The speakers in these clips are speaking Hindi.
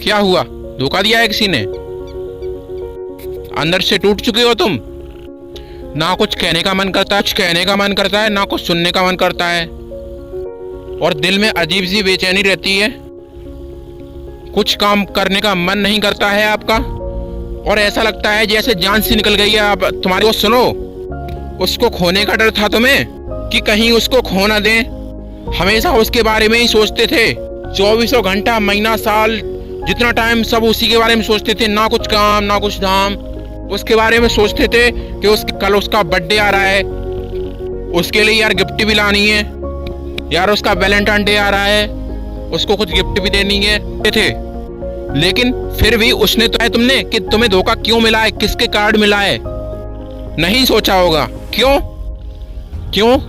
क्या हुआ, धोखा दिया है किसी ने? अंदर से टूट चुके हो तुम। ना कुछ कहने का मन करता है, कुछ कहने का मन करता है, ना कुछ सुनने का मन करता है, और दिल में अजीब सी बेचैनी रहती है। कुछ काम करने का मन नहीं करता है आपका, और ऐसा लगता है जैसे जान से निकल गई है आप तुम्हारी। वो सुनो, उसको खोने का डर था तुम्हें कि कहीं उसको खो ना दें। हमेशा उसके बारे में ही सोचते थे, 24 घंटा, महीना, साल, जितना टाइम सब उसी के बारे में सोचते थे। ना कुछ काम ना कुछ धाम, उसके बारे में सोचते थे कि कल उसका बर्थडे आ रहा है, उसके लिए यार गिफ्ट भी लानी है, यार उसका वैलेंटाइन डे आ रहा है, उसको कुछ गिफ्ट भी देनी है थे। लेकिन फिर भी उसने तो है तुमने कि तुम्हें धोखा क्यों मिला है, किसके कार्ड मिला है, नहीं सोचा होगा। क्यों?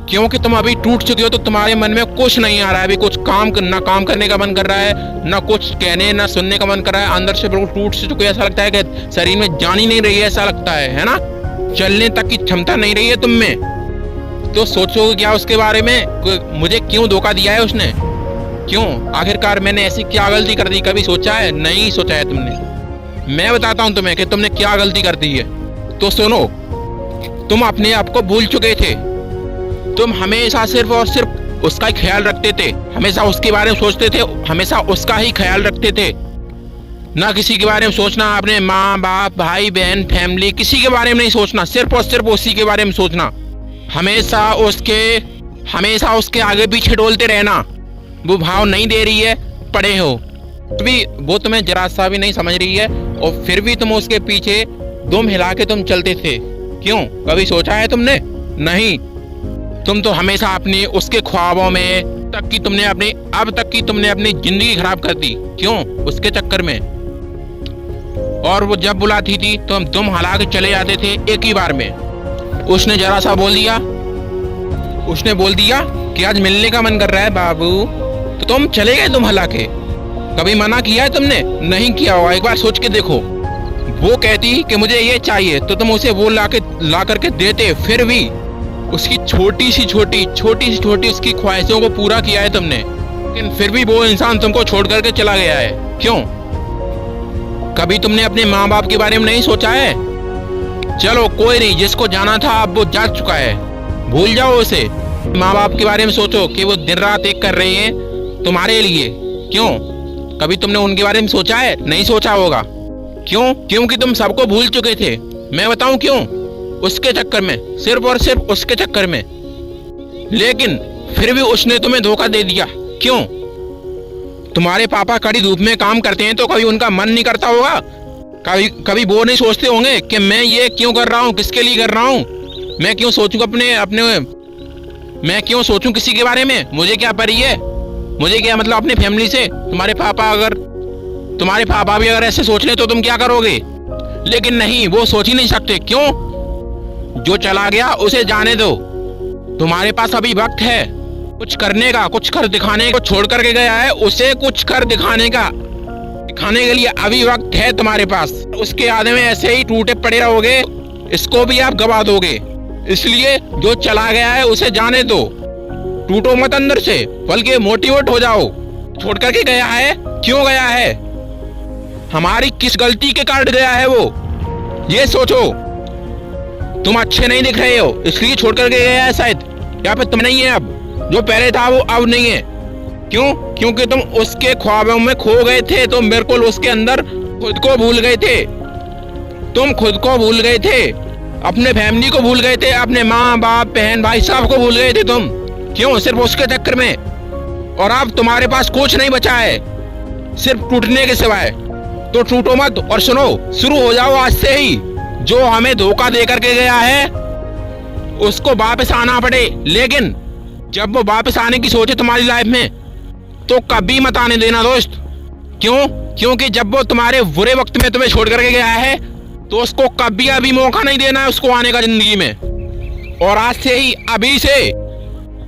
क्योंकि तुम अभी टूट चुके हो, तो तुम्हारे मन में कुछ नहीं आ रहा है अभी। कुछ काम करने का मन कर रहा है, ना कुछ कहने ना सुनने का मन कर रहा है। अंदर से बिल्कुल टूट से चुके, ऐसा लगता है कि शरीर में जान ही नहीं रही है, ऐसा लगता है ना? चलने तक की क्षमता नहीं रही है तुम में। तो सोचोगे क्या उसके बारे में, मुझे क्यों धोखा दिया है उसने, क्यों? आखिरकार मैंने ऐसी क्या गलती कर दी, कभी सोचा है? नहीं सोचा है तुमने। मैं बताता हूँ तुम्हें कि तुमने क्या गलती कर दी है। तो सुनो, तुम अपने आप को भूल चुके थे। तुम हमेशा सिर्फ और सिर्फ उसका ही ख्याल रखते थे, हमेशा उसके बारे में सोचते थे, हमेशा उसका ही ख्याल रखते थे। ना किसी के बारे में सोचना, अपने माँ बाप, भाई बहन, फैमिली, किसी के बारे में नहीं सोचना, सिर्फ और सिर्फ उसी के बारे में सोचना। हमेशा उसके आगे पीछे डोलते रहना। वो भाव नहीं दे रही है, पड़े हो भी, वो तुम्हें जरा सा भी नहीं समझ रही है, और फिर भी तुम उसके पीछे दुम हिला के तुम चलते थे। क्यों? कभी सोचा है तुमने? नहीं। तुम तो हमेशा अपने उसके ख्वाबों में अब तक की तुमने अपनी जिंदगी खराब कर दी। क्यों? उसके चक्कर में। और वो जब बुलाती थी तो हम दुम हिला के चले जाते थे एक ही बार में। उसने जरा सा बोल दिया कि आज मिलने का मन कर रहा है बाबू, तो तुम चले गए दुम हिला के। कभी मना किया है तुमने? नहीं किया होगा, एक बार सोच के देखो। वो कहती कि मुझे ये चाहिए, तो तुम उसे वो ला करके देते। फिर भी उसकी छोटी सी छोटी उसकी ख्वाहिशों को पूरा किया है तुमने, लेकिन फिर भी वो इंसान तुमको छोड़ करके चला गया है। क्यों? कभी तुमने अपने माँ बाप के बारे में नहीं सोचा है? चलो कोई नहीं, जिसको जाना था अब वो जा चुका है, भूल जाओ उसे। माँ बाप के बारे में सोचो कि वो दिन रात एक कर रहे हैं तुम्हारे लिए। क्यों? कभी तुमने उनके बारे में सोचा है? नहीं सोचा होगा। क्यों? क्योंकि तुम सबको भूल चुके थे। मैं बताऊं क्यों? उसके चक्कर में, सिर्फ और सिर्फ उसके चक्कर में। लेकिन फिर भी उसने तुम्हें धोखा दे दिया। क्यों? तुम्हारे पापा कड़ी धूप में काम करते हैं, तो कभी उनका मन नहीं करता होगा? कभी वो नहीं सोचते होंगे कि मैं ये क्यों कर रहा हूँ, किसके लिए कर रहा हूँ? मैं क्यों सोचूं मैं क्यों सोचूं किसी के बारे में? मुझे क्या पड़ी है, मुझे क्या मतलब अपने फैमिली से? तुम्हारे पापा भी अगर ऐसे सोच ले तो तुम क्या करोगे? लेकिन नहीं, वो सोच ही नहीं सकते। क्यों? जो चला गया उसे जाने दो। तुम्हारे पास अभी वक्त है कुछ करने का, कुछ कर दिखाने को। छोड़ करके गया है उसे कुछ कर दिखाने के लिए अभी वक्त है तुम्हारे पास। उसके आगे में ऐसे ही टूटे पड़े रहोगे, इसको भी आप गवा दोगे। इसलिए जो चला गया है उसे जाने दो, टूटो मत अंदर से, बल्कि मोटिवेट हो जाओ। छोड़ करके गया है, क्यों गया है? हमारी किस गलती के कारण गया है वो, ये सोचो। तुम अच्छे नहीं दिख रहे हो इसलिए छोड़ करके गया है शायद, या फिर तुम नहीं है अब, जो पहले था वो अब नहीं है। क्यों? क्योंकि तुम उसके ख्वाबों में खो गए थे, तुम बिल्कुल उसके अंदर खुद को भूल गए थे। तुम खुद को भूल गए थे, अपने फैमिली को भूल गए थे, अपने माँ बाप बहन भाई सब को भूल गए थे तुम। क्यों? सिर्फ उसके चक्कर में। और अब तुम्हारे पास कुछ नहीं बचा है सिर्फ टूटने के सिवाय। तो टूटो मत, और सुनो, शुरू हो जाओ आज से ही। जो हमें धोखा दे करके गया है उसको वापस आना पड़े, लेकिन जब वो वापस आने की सोचे तुम्हारी लाइफ में तो कभी मत आने देना दोस्त। क्यों? क्योंकि जब वो तुम्हारे बुरे वक्त में तुम्हें छोड़ करके गया है तो उसको कभी अभी मौका नहीं देना है उसको आने का जिंदगी में। और आज से ही, अभी से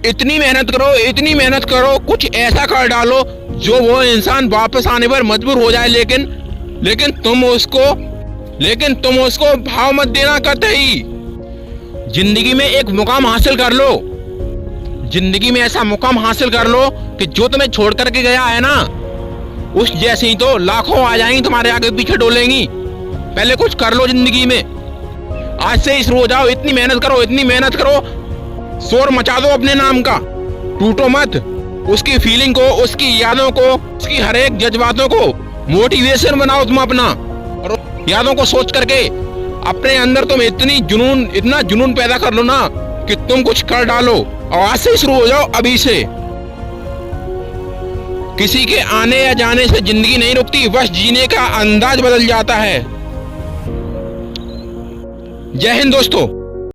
इतनी मेहनत करो, कुछ ऐसा कर डालो जो वो इंसान वापस आने पर मजबूर हो जाए। लेकिन तुम उसको भाव मत देना करते ही। जिंदगी में एक मुकाम हासिल कर लो, जिंदगी में ऐसा मुकाम हासिल कर लो कि जो तुम्हें छोड़ करके गया है ना उस जैसी तो लाखों आ जाएंगी तुम्हारे आगे पीछे डोलेंगी। पहले कुछ कर लो जिंदगी में। आज से ही शुरू हो जाओ, इतनी मेहनत करो, इतनी मेहनत करो, शोर मचा दो अपने नाम का। टूटो मत। उसकी फीलिंग को, उसकी यादों को, उसकी हर एक जज्बातों को मोटिवेशन बनाओ तुम अपना। और यादों को सोच करके अपने अंदर तुम इतना जुनून पैदा कर लो ना कि तुम कुछ कर डालो। और आज से शुरू हो जाओ, अभी से। किसी के आने या जाने से जिंदगी नहीं रुकती, बस जीने का अंदाज बदल जाता है। जय हिंद दोस्तों।